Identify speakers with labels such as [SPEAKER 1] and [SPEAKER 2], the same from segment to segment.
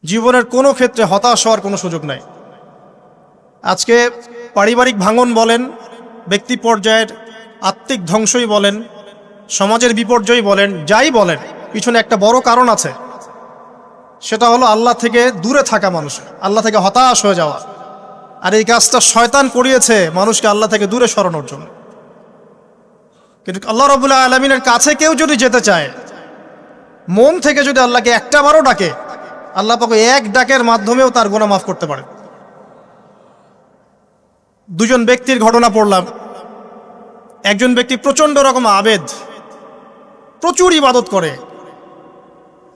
[SPEAKER 1] জীবনের কোনো ক্ষেত্রে হতাশ হওয়ার কোনো সুযোগ নাই। আজকে পারিবারিক ভাঙন বলেন, ব্যক্তি পর্যায়ের আত্মিক ধ্বংসই বলেন, সমাজের বিপর্যয় বলেন, যাই বলেন, পিছনে একটা বড় কারণ আছে। সেটা হলো আল্লাহ থেকে দূরে থাকা মানুষ, আল্লাহ থেকে হতাশ হয়ে যাওয়া। আর এই কাজটা শয়তান করিয়েছে মানুষকে আল্লাহ থেকে দূরে সরানোর জন্য। কিন্তু আল্লাহ রাব্বুল আলামিনের কাছে কেউ যদি যেতে চায়, মন থেকে যদি আল্লাহকে একটা বারও ডাকে, আল্লাহ পাক এক ডাকের মাধ্যমেও তার গুনাহ মাফ করতে পারে। দুজন ব্যক্তির ঘটনা পড়লাম। একজন ব্যক্তি প্রচণ্ড রকম আবেদ, প্রচুর ইবাদত করে।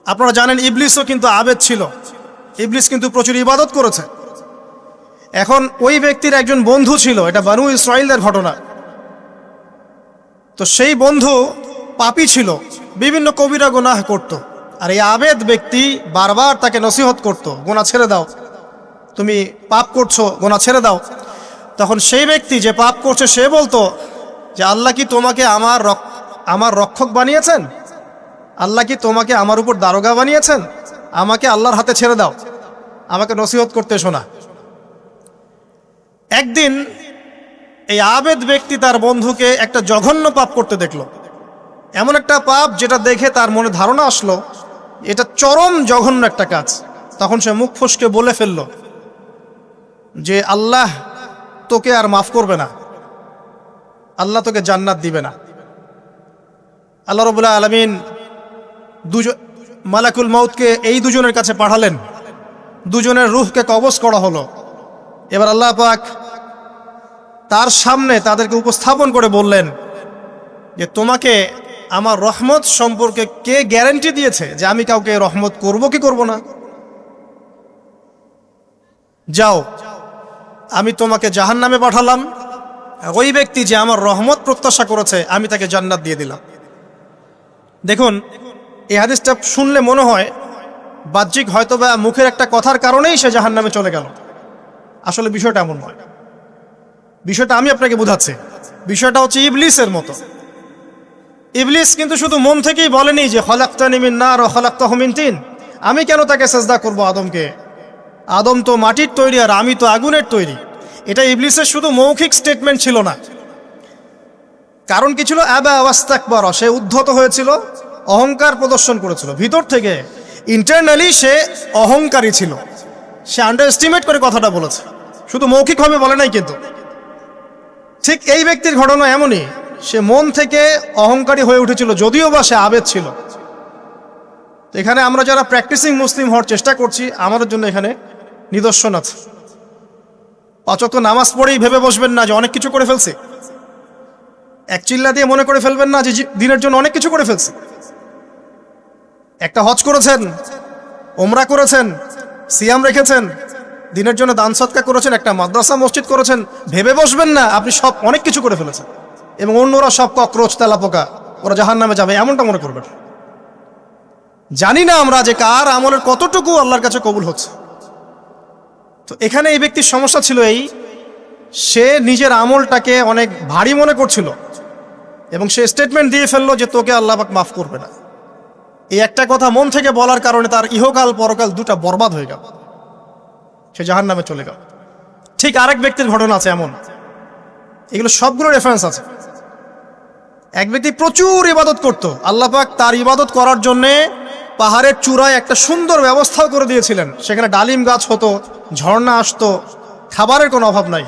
[SPEAKER 1] আপনারা জানেন ইবলিসও কিন্তু আবেদ ছিল, ইবলিস কিন্তু প্রচুর ইবাদত করেছে। এখন ওই ব্যক্তির একজন বন্ধু ছিল, এটা বানু ইসরাইলদের ঘটনা। তো সেই বন্ধু পাপী ছিল, বিভিন্ন কবিরা গুনাহ করত। আর এই আবেদ ব্যক্তি বারবার তাকে নসিহত করত, গুনাহ ছেড়ে দাও, তুমি পাপ করছো, গুনাহ ছেড়ে দাও। তখন সেই ব্যক্তি যে পাপ করছে সে বলতো যে আল্লাহ কি তোমাকে আমার রক্ষক বানিয়েছেন? আল্লাহ কি তোমাকে আমার উপর দারোগা বানিয়েছেন? আমাকে আল্লাহর হাতে ছেড়ে দাও, আমাকে নসিহত করতে শোনা। একদিন এই আবেদ ব্যক্তি তার বন্ধুকে একটা জঘন্য পাপ করতে দেখলো, এমন একটা পাপ যেটা দেখে তার মনে ধারণা আসলো এটা চরম জঘন্য একটা কাজ। তখন সে মুখ ফসকে বলে ফেলল যে আল্লাহ তোকে আর মাফ করবে না, আল্লাহ তোকে জান্নাত দিবে না। আল্লাহ রাব্বুল আলামিন মালাকুল মউতকে এই দুজনের কাছে পাঠালেন, দুজনের রূহকে কবজ করা হলো। এবার আল্লাহ পাক তার সামনে তাদেরকে উপস্থাপন করে বললেন যে তোমাকে আমার রহমত সম্পর্কে কে গ্যারান্টি দিয়েছে যে আমি কাউকে রহমত করব কি করব না? যাও, আমি তোমাকে জাহান্নামে পাঠালাম, ওই ব্যক্তি যে আমার রহমত প্রত্যাশা করেছে আমি তাকে জান্নাত দিয়ে দিলাম। দেখুন, এই হাদিসটা শুনলে মনে হয় বাহ্যিক হয়তোবা মুখের একটা কথার কারণেই সে জাহান্নামে চলে গেল। আসলে বিষয়টা এমন নয়। বিষয়টা আমি আপনাকে বোঝাচ্ছি। বিষয়টা হচ্ছে ইবলিসের মতো। ইবলিস কিন্তু শুধু মন থেকেই বলেনি যে খলাকতানি মিন নার ওয়া খলাকতাহু মিন তিন, আমি কেন তাকে সেজদা করব আদমকে? আদম তো মাটির তৈরি আর আমি তো আগুনের তৈরি। এটা ইবলিসের শুধু মৌখিক স্টেটমেন্ট ছিল না, কারণ কি ছিল? আবা ওয়াস্তাকবারা, সে উদ্ধত হয়েছিল, অহংকার প্রদর্শন করেছিল। ভিতর থেকে ইন্টারনালি সে অহংকারী ছিল, সে আন্ডার এস্টিমেট করে কথাটা বলেছে, শুধু মৌখিকভাবে বলে নাই। কিন্তু ঠিক এই ব্যক্তির ঘটনা এমনই, সে মন থেকে অহংকারী হয়ে উঠেছিল, যদিও বা সে আবেদ ছিল। এখানে আমরা যারা প্র্যাকটিসিং মুসলিম হওয়ার চেষ্টা করছি, আমাদের জন্য এখানে নিদর্শন আছে। পাঁচ ওয়াক্ত নামাজ পড়েই ভেবে বসবেন না যে অনেক কিছু করে ফেলছে, এক চিল্লা দিয়ে মনে করে ফেলবেন না যে দিনের জন্য অনেক কিছু করে ফেলছে। একটা হজ করেছেন, ওমরা করেছেন, সিয়াম রেখেছেন, দিনের জন্য দান সদকা করেছেন, একটা মাদ্রাসা মসজিদ করেছেন, ভেবে বসবেন না আপনি সব অনেক কিছু করে ফেলেছেন এবং অন্যরা সব ককরোচ তেলাপোকা, ওরা জাহান্নামে যাবে, এমনটা মনে করবেন। জানি না আমরা যে কার আমলের কতটুকু আল্লাহর কাছে কবুল হচ্ছে। তো এখানে এই ব্যক্তির সমস্যা ছিল এই, সে নিজের আমলটাকে অনেক ভারী মনে করছিল এবং সে স্টেটমেন্ট দিয়ে ফেললো যে তোকে আল্লাহ পাক মাফ করবে না। এই একটা কথা মন থেকে বলার কারণে তার ইহকাল পরকাল দুটা বরবাদ হয়ে গেল, সে জাহান্নামে চলে গেল। ঠিক আরেক ব্যক্তির ঘটনা আছে এমন, এগুলো সবগুলো রেফারেন্স আছে। এক ব্যক্তি প্রচুর ইবাদত করত, আল্লাহ পাক তার ইবাদত করার জন্যে পাহাড়ের চূড়ায় একটা সুন্দর ব্যবস্থাও করে দিয়েছিলেন। সেখানে ডালিম গাছ হতো, ঝর্ণা আসতো, খাবারের কোনো অভাব নাই।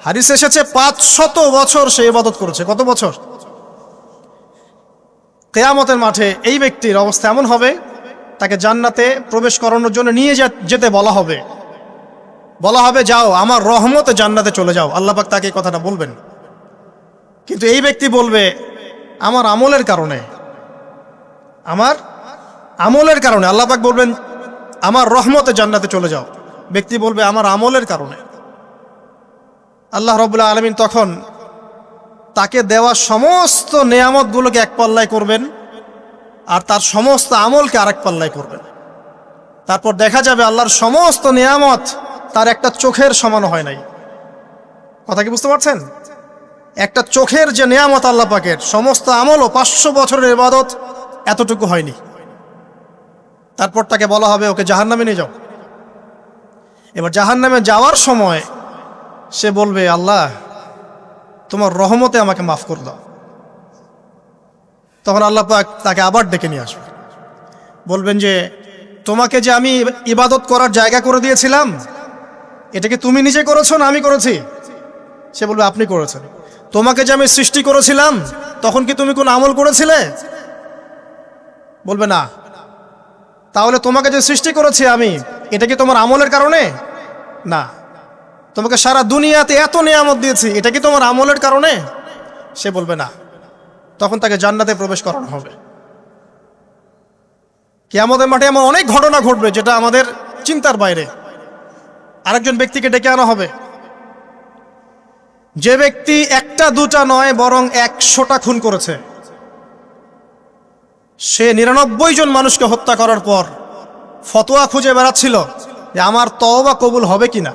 [SPEAKER 1] হাদিস এসেছে 500 বছর সে ইবাদত করেছে। কত বছর? কিয়ামতের মাঠে এই ব্যক্তির অবস্থা এমন হবে, তাকে জান্নাতে প্রবেশ করানোর জন্য নিয়ে যেতে বলা হবে যাও আমার রহমতে জান্নাতে চলে যাও। আল্লাহ পাক তাকে এই কথাটা বলবেন, কিন্তু এই ব্যক্তি বলবে আমার আমলের কারণে আল্লাহ পাক বলবেন আমার রহমতে জান্নাতে চলে যাও। ব্যক্তি বলবে আমার আমলের কারণে। আল্লাহ রাব্বুল আলামিন তখন তাকে দেওয়া সমস্ত নেয়ামতগুলোকে এক পাল্লায় করবেন আর তার সমস্ত আমলকে আরেক পাল্লায় করবেন। তারপর দেখা যাবে আল্লাহর সমস্ত নেয়ামত তার একটা চোখের সমান হয় নাই। কথা কি বুঝতে পারছেন? একটা চোখের যে নেয়ামত আল্লাহ পাকের, সমস্ত আমল ও 500 বছরের ইবাদত এতটুকু হয়নি। তারপর তাকে বলা হবে ওকে জাহান্নামে নিয়ে যাও। এবার জাহান্নামে যাওয়ার সময় সে বলবে, আল্লাহ তোমার রহমতে আমাকে মাফ করে দাও। তখন আল্লাহ পাক তাকে আবার ডেকে নিয়ে আসবে, বলবেন যে তোমাকে যে আমি ইবাদত করার জায়গা করে দিয়েছিলাম, এটা কি তুমি নিজে করেছো না আমি করেছি? সে বলবে আপনি করেছেন। তোমাকে যে আমি সৃষ্টি করেছিলাম, তখন কি তুমি কোন আমল করেছিলে? বলবে না। তাহলে তোমাকে যে সৃষ্টি করেছি আমি, এটা কি তোমার আমলের কারণে? না। তোমাকে সারা দুনিয়াতে এত নিয়ামত দিয়েছি, এটা কি তোমার আমলের কারণে? সে বলবে না। তখন তাকে জান্নাতে প্রবেশ করানো হবে। কিয়ামতের মাঠে এমন অনেক ঘটনা ঘটবে যেটা আমাদের চিন্তার বাইরে। আরেকজন ব্যক্তিকে ডেকে আনা হবে, যে ব্যক্তি একটা দুটা নয় বরং 100টা খুন করেছে। সে 99 জন মানুষকে হত্যা করার পর ফতোয়া খুঁজে বেড়াচ্ছিল যে আমার তওবা কবুল হবে কিনা।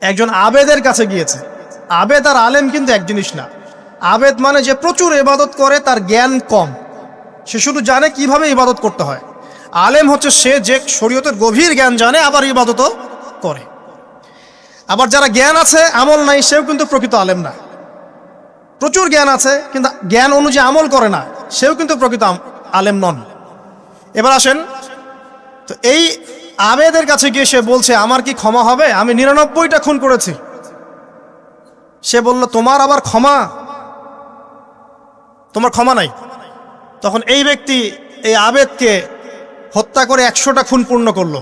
[SPEAKER 1] একজন আবেদের কাছে গিয়েছে। আবেদ আর আলেম কিন্তু এক জিনিস না। আবেদ মানে যে প্রচুর ইবাদত করে, তার জ্ঞান কম, সে শুধু জানে কিভাবে ইবাদত করতে হয়। আলেম হচ্ছে সে যে শরীয়তের গভীর জ্ঞান জানে, আবার ইবাদতও করে। আবার যারা জ্ঞান আছে আমল নাই, সেও কিন্তু প্রকৃত আলেম না। প্রচুর জ্ঞান আছে কিন্তু জ্ঞান অনুযায়ী আমল করে না, সেও কিন্তু প্রকৃত আলেম নন। এবার আসেন তো, এই আবেদের কাছে গিয়ে সে বলছে আমার কি ক্ষমা হবে? আমি 99টা খুন করেছি। সে বলল তোমার আবার ক্ষমা? তোমার ক্ষমা নাই। তখন এই ব্যক্তি এই আবেদকে হত্যা করে 100টা খুন পূর্ণ করলো,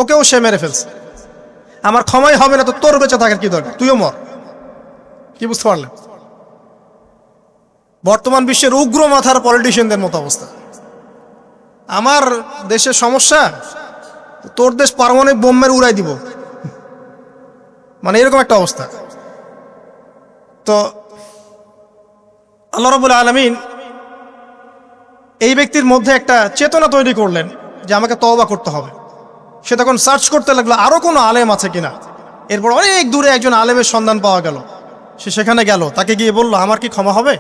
[SPEAKER 1] ওকেও সে মেরে ফেলছে। আমার ক্ষমাই হবে না তো তোর বেঁচে থাকার কি দরকার, তুইও মর। কি বুঝতে পারলেন? বর্তমান বিশ্বের উগ্র মাথার পলিটিশিয়ানদের মতো অবস্থা। আমার দেশের সমস্যা, তোর দেশ পারমাণবিক বোমের উড়াই দিব, মানে এরকম একটা অবস্থা। তো আল্লাহ রাব্বুল আলামিন এই ব্যক্তির মধ্যে একটা চেতনা তৈরি করলেন যে আমাকে তওবা করতে হবে। সে তখন সার্চ করতে লাগলো আরো কোনো আলেম আছে কিনা। এরপর অনেক দূরে একজন আলেমের সন্ধান পাওয়া গেল। সে সেখানে গেল, তাকে গিয়ে বলল আমার কি ক্ষমা হবে?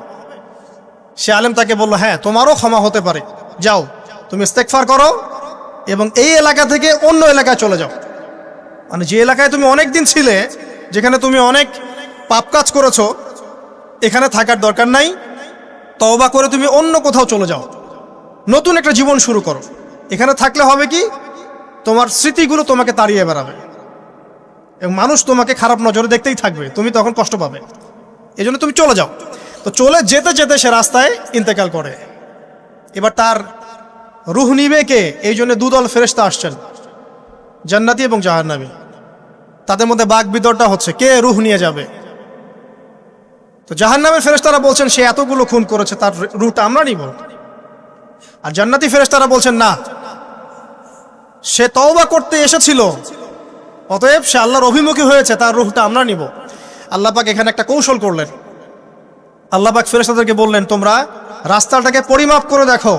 [SPEAKER 1] সে আলেম তাকে বলল হ্যাঁ, তোমারও ক্ষমা হতে পারে। যাও, তুমি ইস্তেগফার করো এবং এই এলাকা থেকে অন্য এলাকায় চলে যাও। মানে যে এলাকায় তুমি অনেক দিন ছিলে, যেখানে তুমি অনেক পাপ কাজ করেছো, এখানে থাকার দরকার নাই। তওবা করে তুমি অন্য কোথাও চলে যাও, নতুন একটা জীবন শুরু করো। এখানে থাকলে হবে কি, তোমার স্মৃতিগুলো তোমাকে তাড়িয়ে বেড়াবে এবং মানুষ তোমাকে খারাপ নজরে দেখতেই থাকবে, তুমি তখন কষ্ট পাবে। এই জন্য তুমি চলে যাও। তো চলে যেতে যেতে সে রাস্তায় ইন্তেকাল করে। এবার তার রুহ নিবে কে? এই জন্য দুদল ফেরেশতা আসছেন, জান্নাতি এবং জাহান্নামী। তাদের মধ্যে বাক বিতরটা হচ্ছে কে রুহ নিয়ে যাবে। তো জাহান্নামের ফেরেশতারা বলছেন সে এতগুলো খুন করেছে, তার রুহটা আমরা নিব। আর জান্নাতি ফেরেশতারা বলছেন না, সে তওবা করতে এসেছিল, অতএব সে আল্লাহর অভিমুখী হয়েছে, তার রুহটা আমরা নিব। আল্লাহ পাক এখানে একটা কৌশল করলেন। আল্লাহ পাক ফেরেশতাদেরকে বললেন তোমরা রাস্তাটাকে পরিমাপ করে দেখো,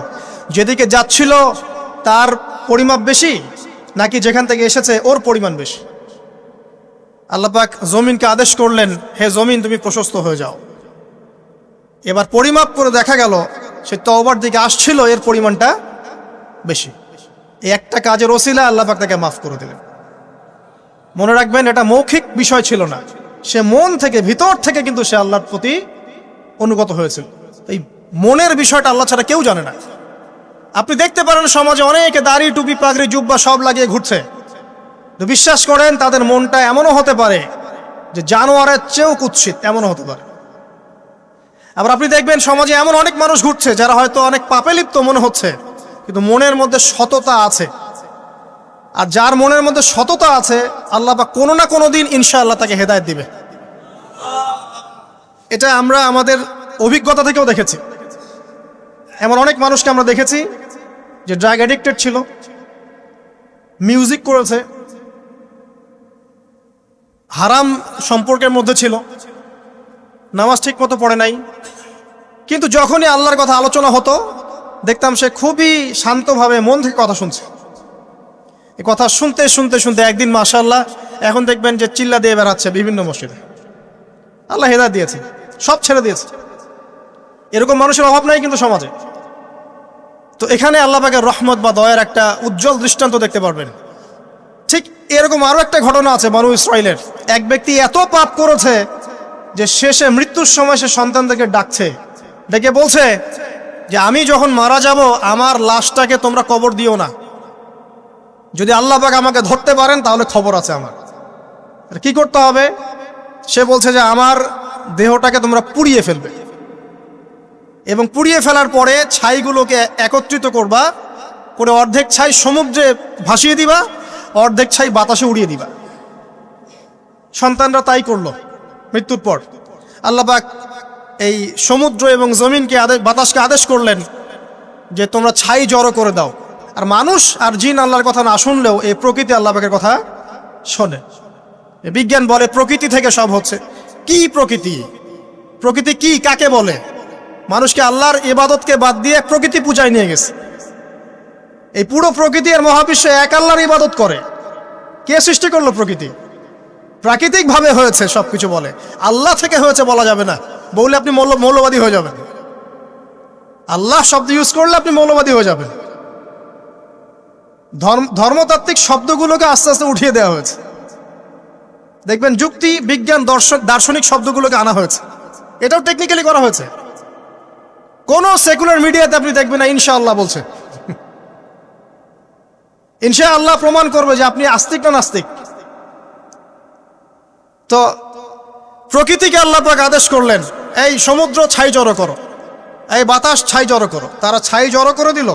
[SPEAKER 1] যেদিকে যাচ্ছিল তার পরিমাপ বেশি নাকি যেখান থেকে এসেছে ওর পরিমাণ বেশি। আল্লাহ পাক জমিনকে আদেশ করলেন হে জমিন তুমি প্রশস্ত হয়ে যাও। এবার পরিমাপ করে দেখা গেল সে তওবার দিকে আসছিল, এর পরিমাণটা বেশি। এই একটা কাজের ওসিলা আল্লাহ পাক তাকে মাফ করে দিলেন। মনে রাখবেন এটা মৌখিক বিষয় ছিল না, সে মন থেকে ভিতর থেকে কিন্তু সে আল্লাহর প্রতি অনুগত হয়েছিল। এই মনের বিষয়টা আল্লাহ ছাড়া কেউ জানে না। আপনি দেখতে পারেন সমাজে অনেকে দাড়ি টুপি পাগড়ি জুব্বা সব লাগিয়ে ঘুরছে, তো বিশ্বাস করেন তাদের মনটা এমনও হতে পারে যে জানোয়ারের চেয়েও কুৎসিত, এমনও হতে পারে। আবার আপনি দেখবেন সমাজে এমন অনেক মানুষ ঘুরছে যারা হয়তো অনেক পাপে লিপ্ত মনে হচ্ছে, কিন্তু মনের মধ্যে সততা আছে। আর যার মনের মধ্যে সততা আছে, আল্লাহ পাক কোনো না কোনো দিন ইনশাআল্লাহ তাকে হেদায়েত দিবে। এটা আমরা আমাদের অভিজ্ঞতা থেকেও দেখেছি। এমন অনেক মানুষকে আমরা দেখেছি যে ড্রাগ অ্যাডিক্টেড ছিল, মিউজিক করেছে, হারাম সম্পর্কের মধ্যে ছিল, নামাজ ঠিক মতো পড়ে নাই, কিন্তু যখনই আল্লাহর কথা আলোচনা হতো দেখতাম সে খুবই শান্তভাবে মন থেকে কথা শুনছে। এই কথা শুনতে শুনতে শুনতে একদিন মাশাআল্লাহ এখন দেখবেন যে চিল্লা দিয়ে বেড়াচ্ছে বিভিন্ন মসজিদে। আল্লাহ হেদায়েত দিয়েছে, সব ছেড়ে দিয়েছে। এরকম মানুষের অভাব নাই কিন্তু সমাজে। তো এখানে আল্লাহ পাকের রহমত বা দয়ার একটা উজ্জ্বল দৃষ্টান্ত দেখতে পারবেন। ঠিক এরকম আরও একটা ঘটনা আছে বনু ইসরাইলের। এক ব্যক্তি এত পাপ করেছে যে শেষে মৃত্যুর সময় সে সন্তানদেরকে ডাকছে, ডেকে বলছে যে আমি যখন মারা যাব আমার লাশটাকে তোমরা কবর দিও না, যদি আল্লাহ পাক আমাকে ধরতে পারেন তাহলে খবর আছে আমার। কি করতে হবে? সে বলছে যে আমার দেহটাকে তোমরা পুড়িয়ে ফেলবে এবং পুড়িয়ে ফেলার পরে ছাইগুলোকে একত্রিত করবা, করে অর্ধেক ছাই সমুদ্রে ভাসিয়ে দিবা, অর্ধেক ছাই বাতাসে উড়িয়ে দিবা। সন্তানরা তাই করলো। মৃত্যুর পর আল্লাহ পাক এই সমুদ্র এবং জমিনকে বাতাসকে আদেশ করলেন যে তোমরা ছাই জড়ো করে দাও। আর মানুষ আর জিন আল্লাহর কথা না শুনলেও এই প্রকৃতি আল্লাহ পাকের কথা শোনে। বিজ্ঞান বলে প্রকৃতি থেকে সব হচ্ছে। কি প্রকৃতি? প্রকৃতি কি, কাকে বলে? মানুষকে আল্লাহর ইবাদতকে বাদ দিয়ে প্রকৃতি পূজায় নিয়ে গেছে। এই পুরো প্রকৃতি আর মহাবিশ্বে এক আল্লাহর ইবাদত করে। কে সৃষ্টি করলো প্রকৃতি? প্রাকৃতিকভাবে হয়েছে সবকিছু বলে, আল্লাহ থেকে হয়েছে বলা যাবে না। বললে আপনি মৌলবাদী হয়ে যাবেন। আল্লাহ শব্দ ইউজ করলে আপনি মৌলবাদী হয়ে যাবেন। ধর্মতাত্ত্বিক শব্দগুলোকে আস্তে আস্তে উঠিয়ে দেওয়া হয়েছে। দেখবেন যুক্তি, বিজ্ঞান, দার্শনিক শব্দগুলোকে আনা হয়েছে। এটাও টেকনিক্যালি করা হয়েছে। কোনো সেকুলার মিডিয়াতে আপনি দেখবেন না ইনশাআল্লাহ বলছে। ইনশাআল্লাহ প্রমাণ করবে যে আপনি আস্তিক না নাস্তিক। তো প্রকৃতিকে আল্লাহ পাক আদেশ করলেন, এই সমুদ্র ছাই জড়ো করো, এই বাতাস ছাই জড়ো করো। তারা ছাই জড়ো করে দিল।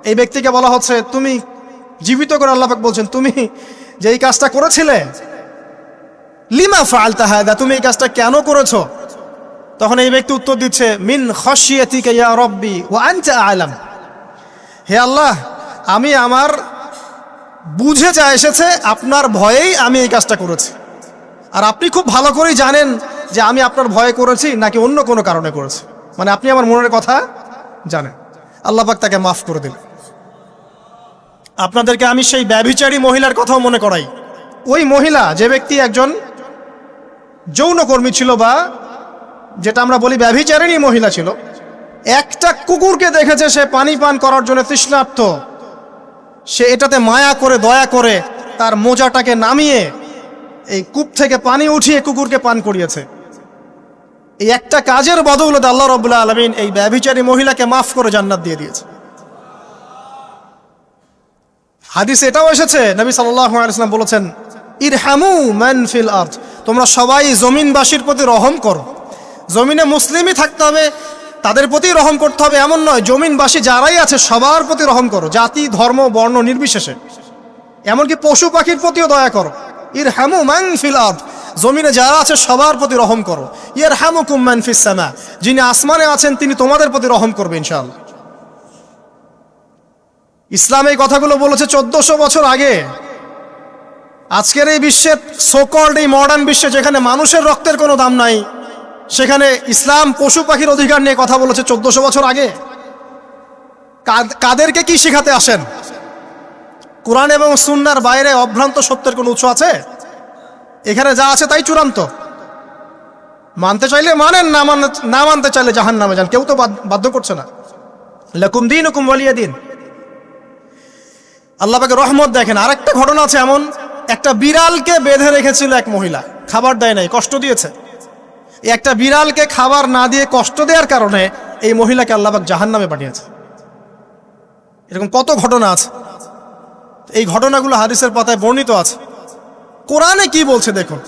[SPEAKER 1] এই ব্যক্তিকে বলা হচ্ছে তুমি জীবিত করে, আল্লাহ পাক বলছেন তুমি যে এই কাজটা করেছিলে, লিমা ফাআলতা হাদা, তুমি এই কাজটা কেন করেছো? তখন এই ব্যক্তি উত্তর দিচ্ছে, মিন খাশিয়াতিকা ইয়া রাব্বি ওয়া আনতা আ'লাম। হে আল্লাহ, আমি আমার বুঝে যা এসেছে আপনার ভয়েই আমি এই কাজটা করেছি, আর আপনি খুব ভালো করেই জানেন যে আমি আপনার ভয়ে করেছি নাকি অন্য কোনো কারণে করেছি। মানে আপনি আমার মনের কথা জানেন। আল্লাহ পাক তাকে মাফ করে দিলেন। আপনাদেরকে আমি সেই ব্যভিচারী মহিলার কথাও মনে করাই। ওই মহিলা, যে ব্যক্তি একজন যৌনকর্মী ছিল, বা যেটা আমরা বলি ব্যভিচারিণী মহিলা ছিল, একটা কুকুরকে দেখেছে সে পানি পান করার জন্য তৃষ্ণার্ত, সে এটাতে মায়া করে দয়া করে তার মোজাটাকে নামিয়ে এই কূপ থেকে পানি উঠিয়ে কুকুরকে পান করিয়েছে। এই একটা কাজের বদৌলতে আল্লাহ রাব্বুল আলামিন এই ব্যভিচারী মহিলাকে মাফ করে জান্নাত দিয়ে দিয়েছে। হাদিস এটাও এসেছে, নবী সাল্লাল্লাহু আলাইহি ওয়াসাল্লাম বলেছেন, ইরহামু মান ফিল আরদ, তোমরা সবাই জমিনবাসীর প্রতি রহম করো। জমিনে মুসলিমই থাকতে হবে, তাদের প্রতি রহম করতে হবে এমন নয়, জমিনবাসী যারাই আছে সবার প্রতি রহম করো, জাতি ধর্ম বর্ণ নির্বিশেষে। এমনকি পশু পাখির প্রতিও দয়া করো। ইরহামু মান ফিল আরদ, জমিনে যারা আছে সবার প্রতি রহম করো। ইয়ারহামুকুম মান ফিস সামা, যিনি আসমানে আছেন তিনি তোমাদের প্রতি রহম করবে ইনশাআল্লাহ। ইসলাম এই কথাগুলো বলেছে 1400 বছর আগে। আজকের এই বিশ্বের সোকল্ড এই মডার্ন বিশ্বে, যেখানে মানুষের রক্তের কোনো দাম নাই, সেখানে ইসলাম পশু পাখির অধিকার নিয়ে কথা বলেছে 1400 বছর আগে। কাদেরকে কি শিখাতে আসেন? কোরআন এবং সুন্নাহর বাইরে অভ্রান্ত সত্যের কোনো উৎস আছে? এখানে যা আছে তাই চূড়ান্ত। মানতে চাইলে মানেন, না মানতে চাইলে জাহান্নামে যান, কেউ তো বাধ্য করছে না। লাকুম দীনুকুম ওয়ালিয়া দিন। আল্লাহ পাকের রহমত দেখেন। আরেকটা ঘটনা আছে এমন, একটা বিড়ালকে বেঁধে রেখেছিল এক মহিলা, খাবার দেয় নাই, কষ্ট দিয়েছে। একটা বিড়ালকে খাবার না দিয়ে কষ্ট দেওয়ার কারণে এই মহিলাকে আল্লাহ পাক জাহান্নামে পাঠিয়েছে। এরকম কত ঘটনা আছে। এই ঘটনাগুলো হাদিসের পাতায় বর্ণিত আছে। কোরআনে কি বলছে দেখুন।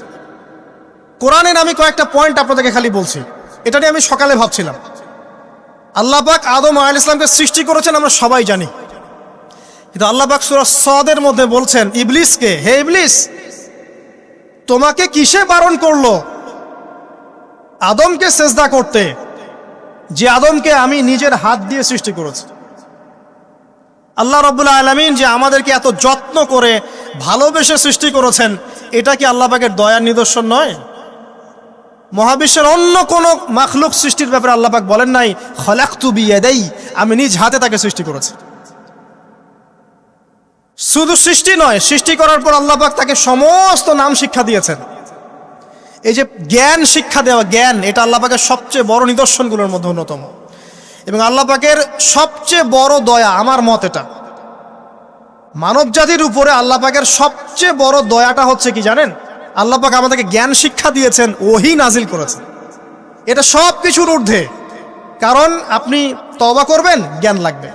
[SPEAKER 1] কোরআনের আমি কয়েকটা পয়েন্ট আপনাদেরকে খালি বলছি, এটা নিয়ে আমি সকালে ভাবছিলাম। আল্লাহ পাক আদম আলাইহিস সালামকে সৃষ্টি করেছেন আমরা সবাই জানি, কিন্তু আল্লাহ পাক সূরা সদের মধ্যে বলছেন ইবলিসকে, হে ইবলিস, তোমাকে কিসে বারণ করলো আদমকে সেজদা করতে, যে আদমকে আমি নিজের হাত দিয়ে সৃষ্টি করেছি। আল্লাহ রাব্বুল আলামিন যে আমাদেরকে এত যত্ন করে ভালোবেসে সৃষ্টি করেছেন, এটা কি আল্লাহ পাকের দয়ার নিদর্শন নয়? মহাবিশ্বের অন্য কোনো মাখলুক সৃষ্টির ব্যাপারে আল্লাহ পাক বলেন নাই খলাকতু বিয়াদাই, আমি নিজ হাতে তাকে সৃষ্টি করেছি। শুধু সৃষ্টি নয়, সৃষ্টি করার পর আল্লাহ পাক তাকে সমস্ত নাম শিক্ষা দিয়েছেন। এই যে জ্ঞান শিক্ষা দেওয়া, জ্ঞান, এটা আল্লাহ পাকের সবচেয়ে বড় নিদর্শনগুলোর মধ্যে অন্যতম। এবং আল্লাহ পাকের সবচেয়ে বড় দয়া, আমার মত এটা, মানব জাতির উপরে আল্লাহ পাকের সবচেয়ে বড় দয়াটা হচ্ছে কি জানেন? আল্লাহ পাক আমাদেরকে জ্ঞান শিক্ষা দিয়েছেন, ওহী নাজিল করেছেন। এটা সব কিছুর ঊর্ধ্বে। কারণ আপনি তওবা করবেন, জ্ঞান লাগবে।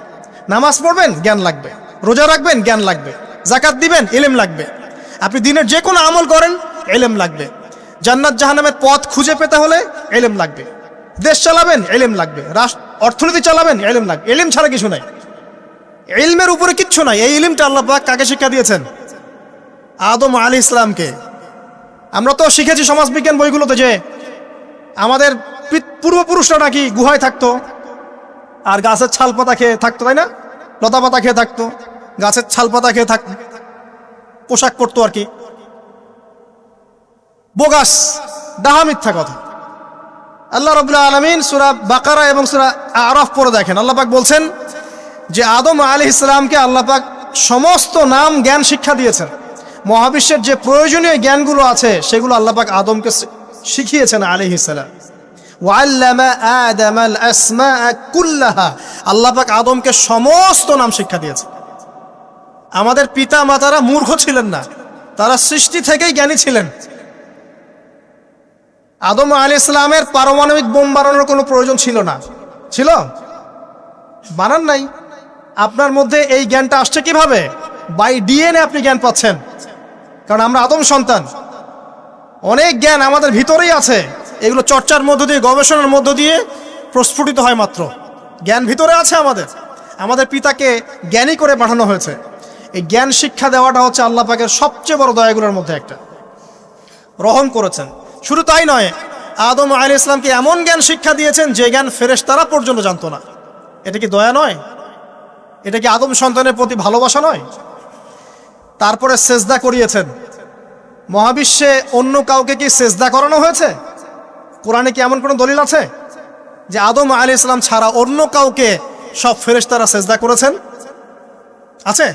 [SPEAKER 1] নামাজ পড়বেন, জ্ঞান লাগবে। রোজা রাখবেন, জ্ঞান লাগবে। জাকাত দিবেন, ইলম লাগবে। আপনি দিনের যে কোনো আমল করেন, ইলম লাগবে। জান্নাত জাহান্নামের পথ খুঁজে পেতে হলে ইলম লাগবে। দেশ চালাবেন, ইলম লাগবে। অর্থনীতি চালাবেন, ইলম লাগবে। ইলম ছাড়া কিছু নাই, ইলমের উপরে কিচ্ছু নাই। এই ইলমটা আল্লাহ পাক কাকে শিক্ষা দিয়েছেন? আদম আলাইহিস সালামকে। আমরা তো শিখেছি সমাজবিজ্ঞান বইগুলোতে যে আমাদের পূর্বপুরুষরা নাকি গুহায় থাকতো আর গাছের ছাল পাতা খেয়ে থাকতো, তাই না? লতা পাতা খেয়ে থাকতো, গাছের ছাল পাতা খেয়ে থাকতো, পোশাক পরতো আর কি। বোগাস, ডাহা, মিথ্যা কথা। আল্লাহ রাব্বুল আলামিন সূরা বাকারা এবং সূরা আরাফ পড়ে দেখেন, আল্লাহ পাক বলছেন যে আদম আলাইহিস সালামকে আল্লাহ পাক সমস্ত নাম জ্ঞান শিক্ষা দিয়েছেন। মহাবিশ্বের যে প্রয়োজনীয় জ্ঞানগুলো আছে সেগুলো আল্লাহ পাক আদমকে শিখিয়েছেন আলাইহিস সালাম। ওয়াল্লামা আদামাল আসমাআ কুল্লাহা, আল্লাহ পাক আদমকে সমস্ত নাম শিক্ষা দিয়েছেন। আমাদের পিতা মাতারা মূর্খ ছিলেন না, তারা সৃষ্টি থেকেই জ্ঞানী ছিলেন। আদম আলাইহিস সালামের পারমাণবিক বোম বানানোর কোনো প্রয়োজন ছিল না। ছিল? বানান নাই। আপনার মধ্যে এই জ্ঞানটা আসছে কিভাবে? বাই ডিএনএ আপনি জ্ঞান পাচ্ছেন, কারণ আমরা আদম সন্তান। অনেক জ্ঞান আমাদের ভিতরেই আছে, এগুলো চর্চার মধ্য দিয়ে, গবেষণার মধ্য দিয়ে প্রস্ফুটিত হয় মাত্র। জ্ঞান ভিতরে আছে আমাদের। আমাদের পিতাকে জ্ঞানী করে পাঠানো হয়েছে। এই জ্ঞান শিক্ষা দেওয়াটা হচ্ছে আল্লাহ পাকের সবচেয়ে বড় দয়াগুলোর মধ্যে একটা। রহম করেছেন। শুধু তাই নয়, আদম আলাইহিস সালামকে এমন জ্ঞান শিক্ষা দিয়েছেন যে জ্ঞান ফেরেশতারা পর্যন্ত জানতো না। এটা কি দয়া নয়? এটা কি আদম সন্তানের প্রতি ভালোবাসা নয়? তারপরে সেজদা করিয়েছেন। মহাবিশ্বে অন্য কাউকে কি সেজদা করানো হয়েছে? কোরআনে কি এমন কোনো দলিল আছে যে আদম আলাইহিস সালাম ছাড়া অন্য কাউকে সব ফেরেশতারা সেজদা করেছেন? আছে?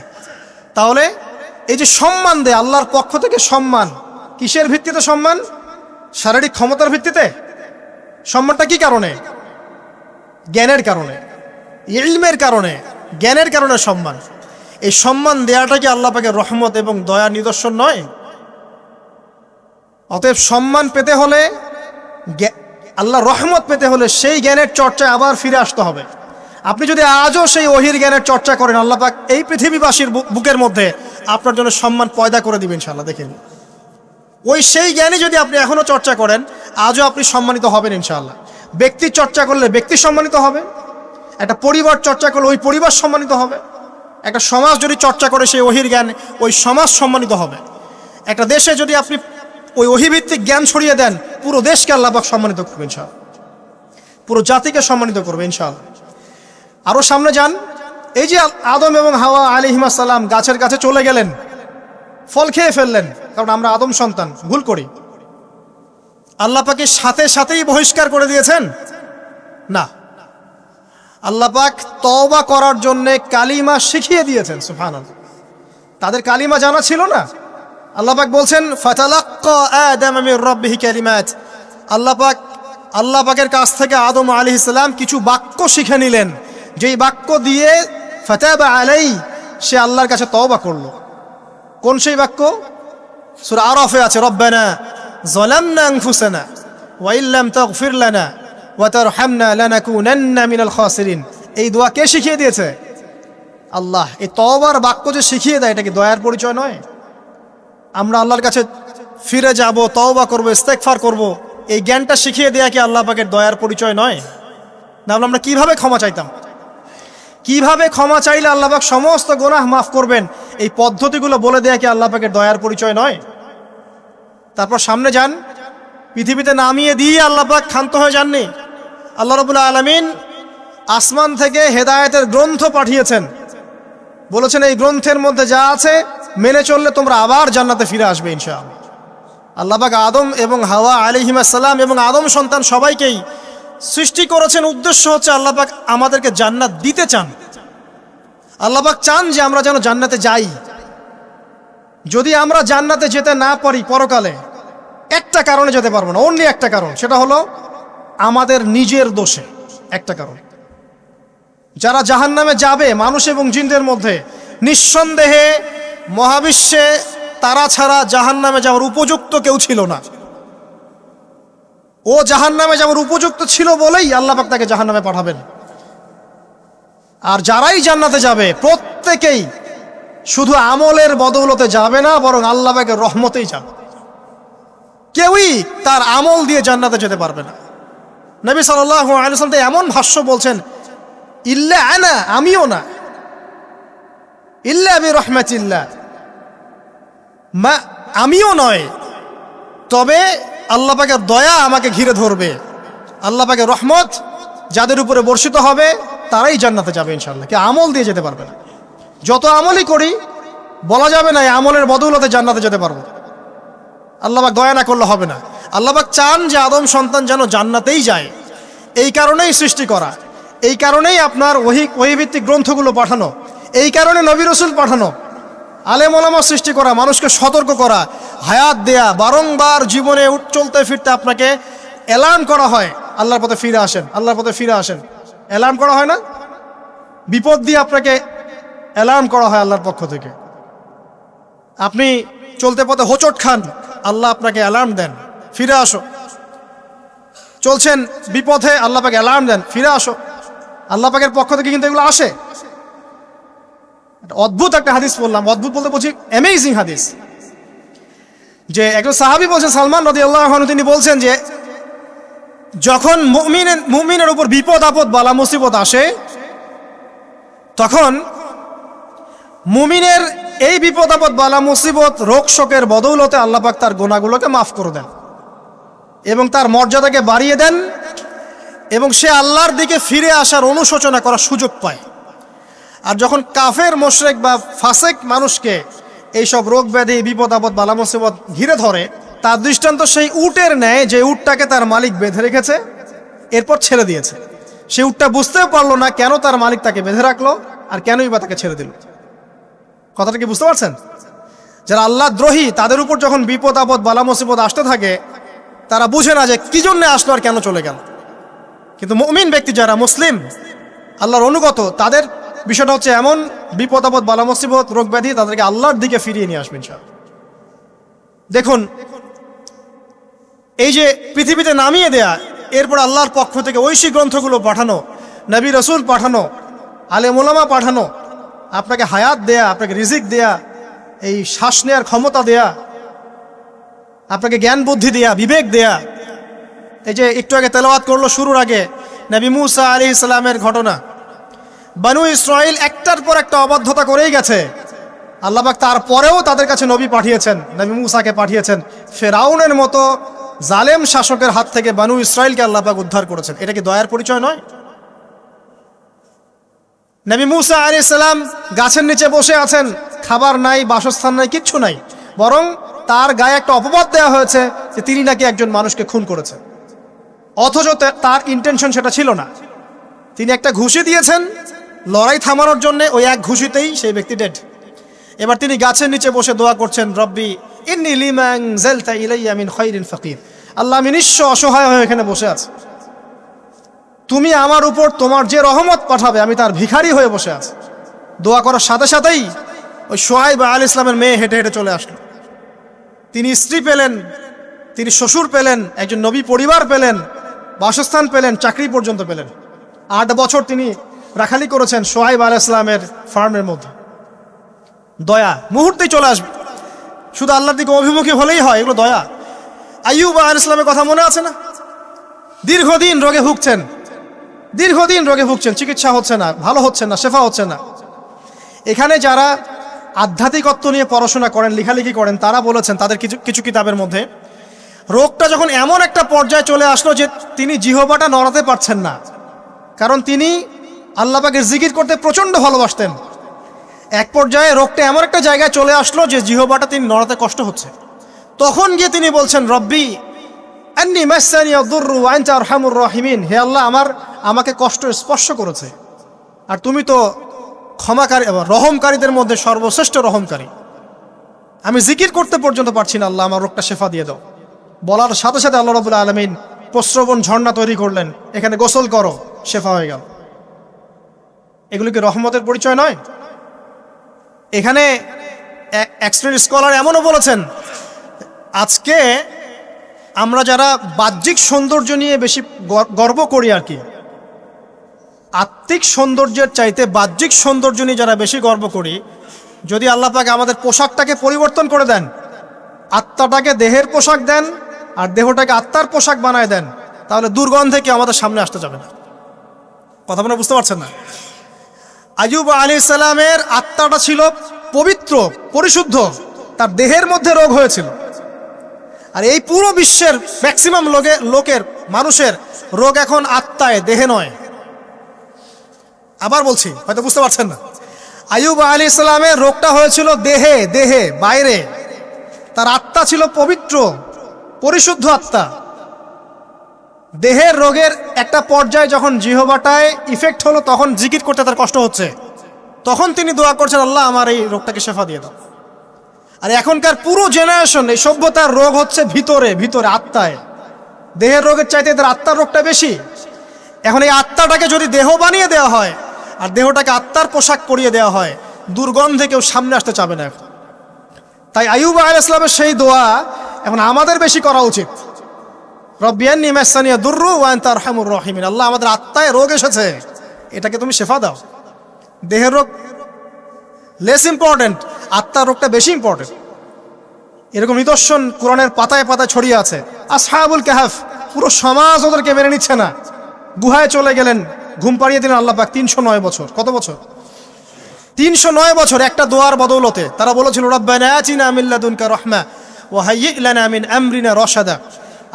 [SPEAKER 1] তাহলে এই যে সম্মান দেয় আল্লাহর পক্ষ থেকে, সম্মান কিসের ভিত্তিতে? সম্মান শারীরিক ক্ষমতার ভিত্তিতে। সম্মানটা কি কারণে? জ্ঞানের কারণে, ইলমের কারণে, জ্ঞানের কারণে সম্মান। এই সম্মান দেয়াটা কি আল্লাহ পাকের রহমত এবং দয়ার নিদর্শন নয়? অতএব সম্মান পেতে হলে, আল্লাহ রহমত পেতে হলে সেই জ্ঞানের চর্চায় আবার ফিরে আসতে হবে। আপনি যদি আজও সেই ওহির জ্ঞানের চর্চা করেন, আল্লাহ পাক এই পৃথিবীবাসীর বুকের মধ্যে আপনার জন্য সম্মান পয়দা করে দিবেন ইনশাআল্লাহ। দেখেন, ওই সেই জ্ঞানই যদি আপনি এখনো চর্চা করেন, আজও আপনি সম্মানিত হবেন ইনশাআল্লাহ। ব্যক্তির চর্চা করলে ব্যক্তি সম্মানিত হবে, একটা পরিবার চর্চা করলে ওই পরিবার সম্মানিত হবে, একটা সমাজ যদি চর্চা করে সেই ওহির জ্ঞান, ওই সমাজ সম্মানিত হবে। একটা দেশে যদি আপনি ওই ওহিভিত্তিক জ্ঞান ছড়িয়ে দেন, পুরো দেশকে আল্লাহ পাক সম্মানিত করবে ইনশাআল্লাহ, পুরো জাতিকে সম্মানিত করবে ইনশাআল্লাহ। আরও সামনে যান, এই যে আদম এবং হাওয়া আলাইহিস সালাম গাছের কাছে চলে গেলেন, ফল খেয়ে ফেললেন, কারণ আমরা আদম সন্তান, ভুল করি। আল্লাহ পাকে সাথে সাথেই বহিষ্কার করে দিয়েছেন? না, আল্লাহ পাক তওবা করার জন্য কালিমা শিখিয়ে দিয়েছেন। সুবহানাল্লাহ, তাদের কালিমা জানা ছিল না। আল্লাহ পাক বলছেন ফাতালাক্কা আদম মির রাব্বিহি কালিমাত, আল্লাহ পাকের কাছ থেকে আদম আলাইহিস সালাম কিছু বাক্য শিখে নিলেন, যেই বাক্য দিয়ে ফাতাবা আলাই, সে আল্লাহর কাছে তওবা করলো। কোন সেই বাক্য? সূরা আরাফে আছে, রব্বানা যালামনা আনফুসানা ওয়া ইল্লাম তাগফির লানা ওয়া তারহামনা লানাকুনান্না মিনাল খাসিরিন। এই দোয়া কে শিখিয়ে দিয়েছে? আল্লাহ। এই তওবার বাক্য যে শিখিয়ে দেয়, এটা কি দয়ার পরিচয় নয়? আমরা আল্লাহর কাছে ফিরে যাব, তওবা করব, ইস্তেগফার করব, এই জ্ঞানটা শিখিয়ে দেয়া কি আল্লাহ পাকের দয়ার পরিচয় নয়? না, আমরা কিভাবে ক্ষমা চাইতাম? কিভাবে ক্ষমা চাইলে আল্লাহ পাক সমস্ত গুনাহ মাফ করবেন, এই পদ্ধতিগুলো বলে দেয়া কি আল্লাহ পাকের দয়ার পরিচয় নয়? তারপর সামনে যান, পৃথিবীতে নামিয়ে দিয়ে আল্লাহ পাক ক্ষান্ত হয়ে যাননি। আল্লাহ রাব্বুল আলামিন আসমান থেকে হেদায়েতের গ্রন্থ পাঠিয়েছেন, বলেছেন এই গ্রন্থের মধ্যে যা আছে মেনে চললে তোমরা আবার জান্নাতে ফিরে আসবে ইনশাআল্লাহ। আল্লাহ পাক আদম এবং হাওয়া আলাইহিস সালাম এবং আদম সন্তান সবাইকেই সৃষ্টি করেছেন। উদ্দেশ্য হচ্ছে আল্লাহ পাক আমাদেরকে জান্নাত দিতে চান। আল্লাহ পাক চান যে আমরা যেন জান্নাতে যাই। যদি আমরা জান্নাতে যেতে না পারি পরকালে, একটা কারণে যেতে পারবো না, অনলি একটা কারণ, সেটা হলো আমাদের নিজের দোষে। একটা কারণ, যারা জাহান্নামে যাবে মানুষ এবং জিনদের মধ্যে, নিঃসন্দেহে মহাবিশ্বে তারা ছাড়া জাহান্নামে যাওয়ার উপযুক্ত কেউ ছিল না। ও জাহান্নামে যাওয়ার উপযুক্ত ছিল বলেই আল্লাহ পাক তাকে জাহান্নামে পাঠাবেন। আর যারাই জান্নাতে যাবে প্রত্যেকেই শুধু আমলের বদৌলতে যাবে না, বরং আল্লাহ পাকের রহমতেই যাবে। কেউই তার আমল দিয়ে জান্নাতে যেতে পারবে না। নবী সাল্লাল্লাহু আলাইহি ওয়াসাল্লাম এমন ভাষ্য বলছেন, ইল্লা আনা, আমিও না, ইল্লা বিরহমাতিল্লাহ, আমিও নয়, তবে আল্লাহ পাকের দয়া আমাকে ঘিরে ধরবে, আল্লাহ পাকের রহমত যাদের উপরে বর্ষিত হবে তারাই জান্নাতে যাবে ইনশাআল্লাহ। কে আমল দিয়ে যেতে পারবে না। যত আমলই করি বলা যাবে না এই আমলের বদৌলতে জান্নাতে যেতে পারবো। আল্লাহ পাক দয়া না করলে হবে না। আল্লাহ পাক চান যে আদম সন্তান যেন জান্নাতেই যায়। এই কারণেই সৃষ্টি করা, এই কারণেই আপনার ওহীভিত্তিক গ্রন্থগুলো পাঠানো, এই কারণে নবী রাসূল পাঠানো, আলেম ওলামা সৃষ্টি করা, মানুষকে সতর্ক করা, হায়াত দেয়া, বারংবার জীবনে চলতে ফিরতে আপনাকে অ্যালার্ম করা হয়, আল্লাহর পথে ফিরে আসেন, আল্লাহর পথে ফিরে আসেন। অ্যালার্ম করা হয় না? বিপদ দিয়ে আপনাকে অ্যালার্ম করা হয় আল্লাহর পক্ষ থেকে। আপনি চলতে পথে হোঁচট খান, আল্লাহ আপনাকে অ্যালার্ম দেন, ফিরে আসো। চলছেন বিপথে, আল্লাহ পাকে অ্যালার্ম দেন, ফিরে আসো। আল্লাহ পাকের পক্ষ থেকে কিন্তু এগুলো আসে। অদ্ভুত একটা হাদিস বললাম, অদ্ভুত বলতে বলছি অ্যামেজিং হাদিস, যে একজন সাহাবী বলছেন, সালমান রাদিয়াল্লাহু আনহু, তিনি বলছেন যে যখন মুমিনের উপর বিপদ আপদ বালা মুসিবত আসে, তখন মুমিনের এই বিপদ আপদ বালা মুসিবত রোগ শোকের বদৌলতে আল্লাহ পাক তার গুনাহগুলোকে মাফ করে দেন এবং তার মর্যাদাকে বাড়িয়ে দেন, এবং সে আল্লাহর দিকে ফিরে আসার অনুশোচনা করার সুযোগ পায়। আর যখন কাফের মুশরিক বা ফাসেক মানুষকে এইসব রোগ ব্যাধি বিপদ আপদ বালা মুসিবত ঘিরে ধরে, তার দৃষ্টান্ত সেই উটের ন্যায় যে উটটাকে তার মালিক বেঁধে রেখেছে, এরপর ছেড়ে দিয়েছে। সেই উটটা বুঝতেও পারলো না কেন তার মালিক তাকে বেঁধে রাখলো আর কেনই বা তাকে ছেড়ে দিল। কথাটা কি বুঝতে পারছেন? যারা আল্লাহ দ্রোহী তাদের উপর যখন বিপদ আপদ বালা মুসিবত আসতে থাকে, তারা বুঝে না যে কি জন্য আসলো আর কেন চলে গেল। কিন্তু মুমিন ব্যক্তি যারা মুসলিম, আল্লাহর অনুগত, তাদের বিষয়টা হচ্ছে এমন বিপদ আপদ বালা মুসিবত রোগ ব্যাধি তাদেরকে আল্লাহর দিকে ফিরিয়ে নিয়ে আসবেন ইনশাআল্লাহ। দেখুন, এই যে পৃথিবীতে নামিয়ে দেয়া, এরপর আল্লাহর পক্ষ থেকে ঐশী গ্রন্থগুলো পাঠানো, নবী রাসূল পাঠানো, আলেম ওলামা পাঠানো, আপনাকে হায়াত দেয়া, আপনাকে রিজিক দেয়া, এই শ্বাস নেওয়ার ক্ষমতা দেয়া, আপনাকে জ্ঞান বুদ্ধি দেয়া, বিবেক দেয়া। এই যে একটু আগে তেলাওয়াত করলো শুরুর আগে নবী মূসা আলাইহিস সালামের ঘটনা, বনু ইসরাইল একটার পর একটা অবাধ্যতা করেই গেছে। আল্লাহ পাক তারপরেও তাদের কাছে নবী পাঠিয়েছেন, নবী মূসাকে পাঠিয়েছেন। ফেরাউনের মতো জালেম শাসকের হাত থেকে বনু ইসরাইলকে আল্লাহ পাক উদ্ধার করেছেন। এটা কি দয়ার পরিচয় নয়? নবী মূসা আলাইহিস সালাম গাছের নিচে বসে আছেন, খাবার নাই, বাসস্থান নাই, কিচ্ছু নাই, বরং তার গায়ে একটা অপবাদ দেওয়া হয়েছে যে তিনি নাকি একজন মানুষকে খুন করেছেন, অথচ তার ইন্টেনশন সেটা ছিল না। তিনি একটা ঘুষি দিয়েছেন লড়াই থামানোর জন্য, ওই এক ঘুষিতেই সেই ব্যক্তি ডেড। এবার তিনি গাছের নিচে বসে দোয়া করছেন, রব্বি ইন্নী লিমা আনজালতা ইলাইয়া মিন খায়রিন ফাকির, আল্লাহ আমি নিঃস্ব অসহায় হয়ে এখানে বসে আছি, তুমি আমার উপর তোমার যে রহমত পাঠাবে আমি তার ভিখারি হয়ে বসে আছি। দোয়া করার সাথে সাথেই ওই শুআয়ব আলাইহিস সালামের মেয়ে হেঁটে হেঁটে চলে আসলো। তিনি স্ত্রী পেলেন, তিনি শ্বশুর পেলেন, একজন নবী পরিবার পেলেন, বাসস্থান পেলেন, চাকরি পর্যন্ত পেলেন। 8 বছর তিনি রাখালি করেছেন শুআয়ব আলাইহিস সালামের ফার্মের মধ্যে। দয়া মুহূর্তেই চলে আসবে, শুধু আল্লাহর দিকে অভিমুখী হলেই হয়, এগুলো দয়া। আইয়ুব আলাইহিস সালামের কথা মনে আছে না? দীর্ঘদিন রোগে ভুগছেন, দীর্ঘদিন রোগে ভুগছেন, চিকিৎসা হচ্ছে না, ভালো হচ্ছে না, শেফা হচ্ছে না। এখানে যারা আধ্যাত্মিকত্ব নিয়ে পড়াশোনা করেন, লেখালেখি করেন, তারা বলেছেন তাদের কিছু কিতাবের মধ্যে, রোগটা যখন এমন একটা পর্যায়ে চলে আসলো যে তিনি জিহ্বাটা নড়াতে পারছেন না, কারণ তিনি আল্লাহ পাকের জিকির করতে প্রচণ্ড ভালোবাসতেন। এক পর্যায়ে রোগটা এমন একটা জায়গায় চলে আসলো যে জিহ্বাটা তিনি নড়াতে কষ্ট হচ্ছে। তখন গিয়ে তিনি বলছেন, রব্বি আন্নী মাসসানি আদ-দুররু ওয়া আনতা আরহামুর রাহিমিন, হে আল্লাহ আমাকে কষ্ট স্পর্শ করেছে, আর তুমি তো ক্ষমাকারী, রহমকারীদের মধ্যে সর্বশ্রেষ্ঠ রহমকারী। আমি জিকির করতে পর্যন্ত পারছি না, আল্লাহ আমার রোগটা শেফা দিয়ে দাও। বলার সাথে সাথে আল্লাহ রাব্বুল আলামিন প্রস্রবণ ঝর্ণা তৈরি করলেন, এখানে গোসল করো, শেফা হয়ে গেল। এগুলো কি রহমতের পরিচয় নয়? এখানে এক শ্রেণীর স্কলার এমনও বলেছেন, আজকে আমরা যারা বাহ্যিক সৌন্দর্য নিয়ে বেশি গর্ব করি আর কি, আত্মিক সৌন্দর্যের চাইতে বাহ্যিক সৌন্দর্য নিয়ে যারা বেশি গর্ব করি, যদি আল্লাহ পাক আমাদের পোশাকটাকে পরিবর্তন করে দেন, আত্মাটাকে দেহের পোশাক দেন আর দেহটাকে আত্মার পোশাক বানায় দেন, তাহলে দুর্গন্ধে কি আমাদের সামনে আসতে যাবে না। কথা আপনারা বুঝতে পারছেন না? আইয়ুব আলাইহিস সালামের আত্মাটা ছিল পবিত্র, পরিশুদ্ধ, তার দেহের মধ্যে রোগ হয়েছিল। আর এই পুরো বিশ্বের ম্যাক্সিমাম লোকের মানুষের রোগ এখন আত্মায়, দেহে নয়। আবার বলছি, হয়তো বুঝতে পারছেন না। আইয়ুব আলাইহিস সালামের রোগটা হয়েছিল দেহে, বাইরে। তার আত্মা ছিল পবিত্র, পরিশুদ্ধ আত্মা। দেহের রোগের একটা পর্যায়ে যখন জিহ্বাটায় ইফেক্ট হলো, তখন জিকির করতে তার কষ্ট হচ্ছে, তখন তিনি দোয়া করছেন, আল্লাহ আমার এই রোগটাকে শেফা দিয়ে দাও। আর এখনকার পুরো জেনারেশন, এই সভ্যতার রোগ হচ্ছে ভিতরে, আত্মায়। দেহের রোগের চাইতে এদের আত্মার রোগটা বেশি। এখন এই আত্মাটাকে যদি দেহ বানিয়ে দেওয়া হয় আর দেহটাকে আত্মার পোশাক পরিয়ে দেওয়া হয়, দুর্গন্ধে কেউ সামনে আসতে চাবে না। তাই আইয়ুব আলাইহিস সালামের সেই দোয়া এখন আমাদের বেশি করা উচিত। রব্বি আন্নী মাসানিয়া দুররু ওয়া আনতা আরহামুর রাহিমিন। আল্লাহ, আমাদের আত্মায় রোগ এসেছে, এটাকে তুমি শেফা দাও। দেহের রোগ লেস ইম্পর্টেন্ট, আত্মার রোগটা বেশি ইম্পর্টেন্ট। এরকম নিদর্শন কোরআনের পাতায় পাতায় ছড়িয়ে আছে। আসহাবুল কাহাফ, পুরো সমাজ ওদেরকে মেনে নিচ্ছে না, গুহায় চলে গেলেন, ঘুম পাড়িয়ে দিলেন আল্লাহ পাক। 309 বছর। কত বছর? 309 বছর একটা দোয়ার বদৌলতে। তারা বলেছিল, রব্বানা আতিনা মিন লাদুনকা রাহমা ওয়া হাইয়্যি লানা মিন আমরিনা রাশাদা।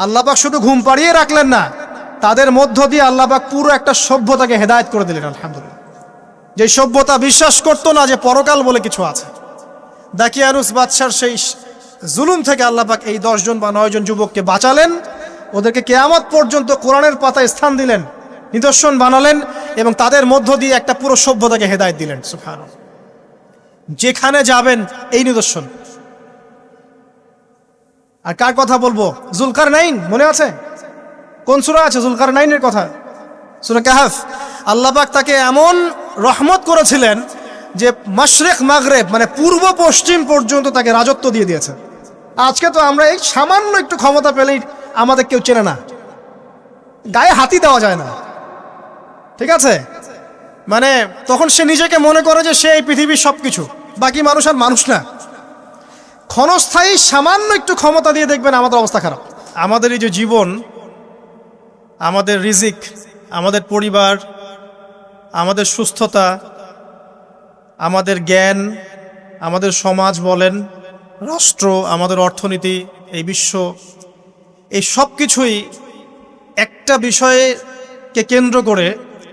[SPEAKER 1] আল্লাহ পাক শুধু ঘুম পাড়িয়ে রাখলেন না, তাদের মধ্য দিয়ে আল্লাহ পাক পুরো একটা সভ্যতাকে হেদায়েত করে দিলেন। আলহামদুলিল্লাহ। যে সভ্যতা বিশ্বাস করতো না যে পরকাল বলে কিছু আছে, দাকিয়ানুস বাদশার সেই জুলুম থেকে আল্লাহ পাক এই 10 জন বা 9 জন যুবককে বাঁচালেন, ওদেরকে কিয়ামত পর্যন্ত কোরআনের পাতায় স্থান দিলেন, নিদর্শন বানালেন, এবং তাদের মধ্য দিয়ে একটা পুরো সভ্যতাকে হেদায়েত দিলেন। সুবহানাল্লাহ। যেখানে যাবেন এই নিদর্শন। আর কার কথা বলবো? যুলকারনাইন, মনে আছে? কোন সূরা আছে যুলকারনাইনের কথা? সূরা কাহফ। আল্লাহ পাক তাকে এমন রহমত করেছিলেন যে মাশরিক মাগরিব, মানে পূর্ব পশ্চিম পর্যন্ত তাকে রাজত্ব দিয়ে দিয়েছে। আজকে তো আমরা এই সামান্য একটু ক্ষমতা পেলেই আমাদের কেউ চেনে না, গায়ে হাতি দেওয়া যায় না, ঠিক আছে? মানে তখন সে নিজেকে মনে করে যে সে এই পৃথিবীর সবকিছু, বাকি মানুষ আর মানুষ না। ক্ষণস্থায়ী সামান্য একটু ক্ষমতা দিয়ে দেখবেন আমাদের অবস্থা খারাপ। আমাদের এই যে জীবন, আমাদের রিজিক, আমাদের পরিবার, আমাদের সুস্থতা, আমাদের জ্ঞান, আমাদের সমাজ বলেন, রাষ্ট্র, আমাদের অর্থনীতি, এই বিশ্ব, এই সব কিছুই একটা বিষয়কে কেন্দ্র করে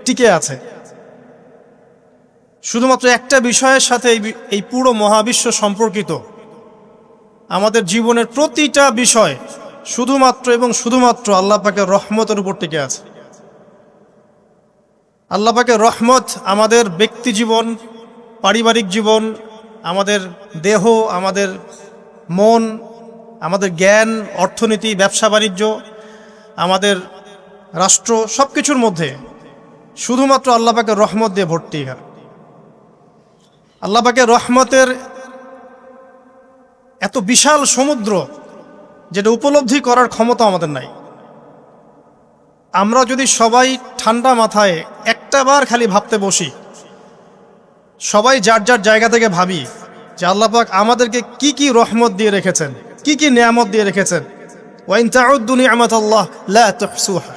[SPEAKER 1] টিকে আছে। শুধুমাত্র একটা বিষয়ের সাথে এই পুরো মহাবিশ্ব সম্পর্কিত। আমাদের জীবনের প্রতিটা বিষয় শুধুমাত্র এবং শুধুমাত্র আল্লাহ পাকের রহমতের উপর টিকে আছে। আল্লাহ পাকের রহমত আমাদের ব্যক্তি জীবন, পারিবারিক জীবন, আমাদের দেহ, আমাদের মন, আমাদের জ্ঞান, অর্থনীতি, ব্যবসা বাণিজ্য, আমাদের রাষ্ট্র, সব কিছুর মধ্যে শুধুমাত্র আল্লাহ পাকের রহমত দিয়ে ভর্তি। আল্লাহ পাকের রহমতের এত বিশাল সমুদ্র, যেটা উপলব্ধি করার ক্ষমতা আমাদের নাই। আমরা যদি সবাই ঠান্ডা মাথায় একটা বার খালি ভাবতে বসি, সবাই যার যার জায়গা থেকে ভাবি যে আল্লাহ পাক আমাদেরকে কি কি রহমত দিয়ে রেখেছেন, কি কি নিয়ামত দিয়ে রেখেছেন। ওয়া ইন তাউদ্দু নি'মাতাল্লাহ লা তুহসুহা।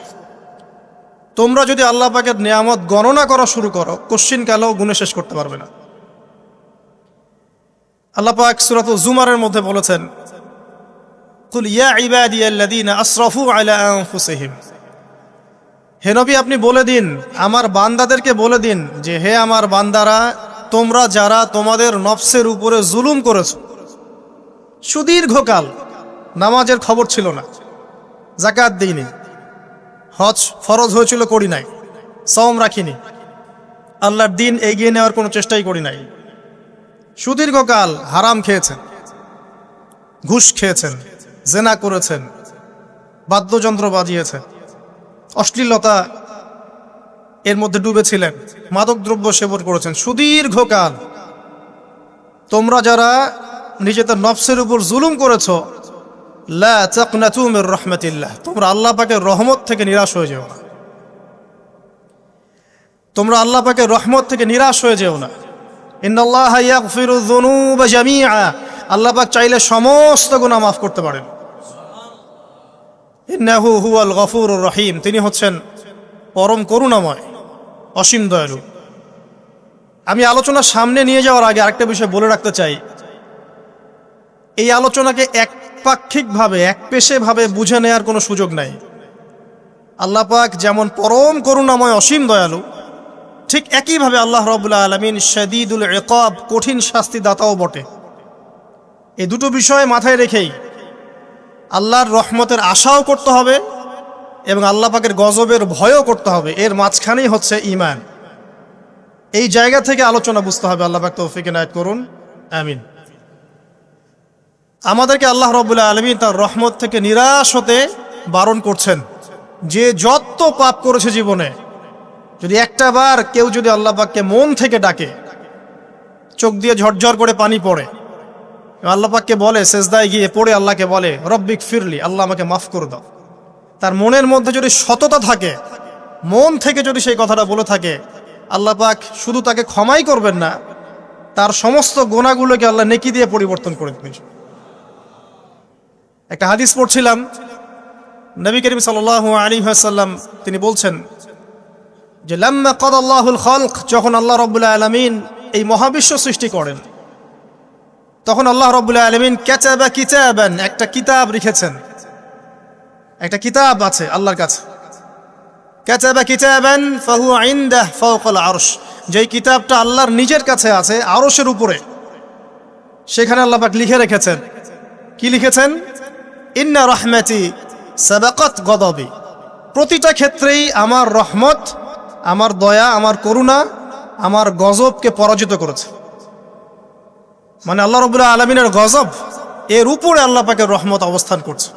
[SPEAKER 1] তোমরা যদি আল্লাহ পাকের নিয়ামত গণনা করা শুরু করো, কোশ্চিনকালেও গুণে শেষ করতে পারবে না। আল্লাহ পাক সূরাতুল জুমারের মধ্যে বলেছেন, কুল ইয়া ইবাদিয়াল্লাযীনা আসরাফু আলা আনফুসিহিম। হে নবী, আপনি বলে দিন, আমার বান্দাদেরকে বলে দিন যে হে আমার বান্দারা, তোমরা যারা তোমাদের নফসের উপরে জুলুম করেছো, সুদীর্ঘকাল নামাজের খবর ছিল না, যাকাত দিইনি, হজ ফরজ হয়েছিল করি নাই, সওম রাখিনি, আল্লাহর দিন এগিয়ে নেওয়ার কোনো চেষ্টাই করি নাই, সুদীর্ঘকাল হারাম খেয়েছেন, ঘুষ খেয়েছেন, জেনা করেছেন, বাদ্যযন্ত্র বাজিয়েছেন, অশ্লীলতা এর মধ্যে ডুবেছিলেন, মাদকদ্রব্য সেবন করেছেন সুদীর্ঘকাল। তোমরা যারা নিজেদের নফসের উপর জুলুম করেছ, লা তাকনাতু মির রাহমাতিল্লাহ, তোমরা আল্লাহ পাকের রহমত থেকে নিরাশ হয়ে যেও না। তোমরা আল্লাহ পাকের রহমত থেকে নিরাশ হয়ে যেও না। ইন্নাল্লাহা ইয়াগফিরুয যুনুবা জামিআ, আল্লাহ পাক চাইলে সমস্ত গুনাহ মাফ করতে পারেন। ইন্নাহু হুয়াল গফুরুর রহিম, তিনি হচ্ছেন পরম করুণাময়, অসীম দয়ালু। আমি আলোচনা সামনে নিয়ে যাওয়ার আগে আরেকটা বিষয় বলে রাখতে চাই। এই আলোচনাকে একপাক্ষিকভাবে, একপেশেভাবে বুঝে নেওয়ার কোনো সুযোগ নাই। আল্লাহ পাক যেমন পরম করুণাময়, অসীম দয়ালু, ঠিক একইভাবে আল্লাহ রাব্বুল আলামিন শাদীদুল ইকাব, কঠিন শাস্তি দাতাও বটে। এই দুটো বিষয় মাথায় রেখেই আল্লাহর রহমতের আশাও করতে হবে এবং আল্লাহ পাকের গজবের ভয়ও করতে হবে। এর মাঝখানেই হচ্ছে ঈমান। এই জায়গা থেকে আলোচনা বুঝতে হবে। আল্লাহ পাক তৌফিক এনায়েত করুন, আমিন। আমাদেরকে আল্লাহ রাব্বুল আলামিন তার রহমত থেকে নিরাশ হতে বারণ করছেন। যে যত পাপ করেছে জীবনে, যদি একটা বার কেউ যদি আল্লাহ পাককে মন থেকে ডাকে, চোখ দিয়ে ঝরঝর করে পানি পড়ে, আল্লাহ পাককে বলে, সেজদায় গিয়ে পড়ে আল্লাহকে বলে, রব্বিক ফিরলি, আল্লাহ আমাকে মাফ করে দাও, তার মনের মধ্যে যদি সততা থাকে, মন থেকে যদি সেই কথাটা বলে থাকে, আল্লাহ পাক শুধু তাকে ক্ষমাই করবেন না, তার সমস্ত গুনাহগুলোকে আল্লাহ নেকি দিয়ে পরিবর্তন করে দেবেন। একটা হাদিস পড়ছিলাম, নবী করিম সাল্লাল্লাহু আলাইহি ওয়াসাল্লাম তিনি বলছেন যে লাম্মা কাদাল্লাহুল খালক, যখন আল্লাহ রাব্বুল আলামিন এই মহাবিশ্ব সৃষ্টি করেন, তখন আল্লাহ রাব্বুল আলামিন কাতাবা কিতাবান, একটা কিতাব লিখেছেন। একটা কিতাব আছে আল্লাহর কাছে, কাতাবা কিতাবান ফাহুয়া ইনদাহু ফাওকাল আরশ, যেই কিতাবটা আল্লাহর নিজের কাছে আছে, আরশের উপরে। সেখানে আল্লাহ পাক লিখে রেখেছেন, কি লিখেছেন? ইন্না রাহমাতি সাবাকাত গদাবি, প্রতিটা ক্ষেত্রেই আমার রহমত, আমার দয়া, আমার করুণা আমার গজবকে পরাজিত করেছে। মানে আল্লাহ রাব্বুল আলামিনের গজব, এর উপরে আল্লাহ পাকের রহমত অবস্থান করছে।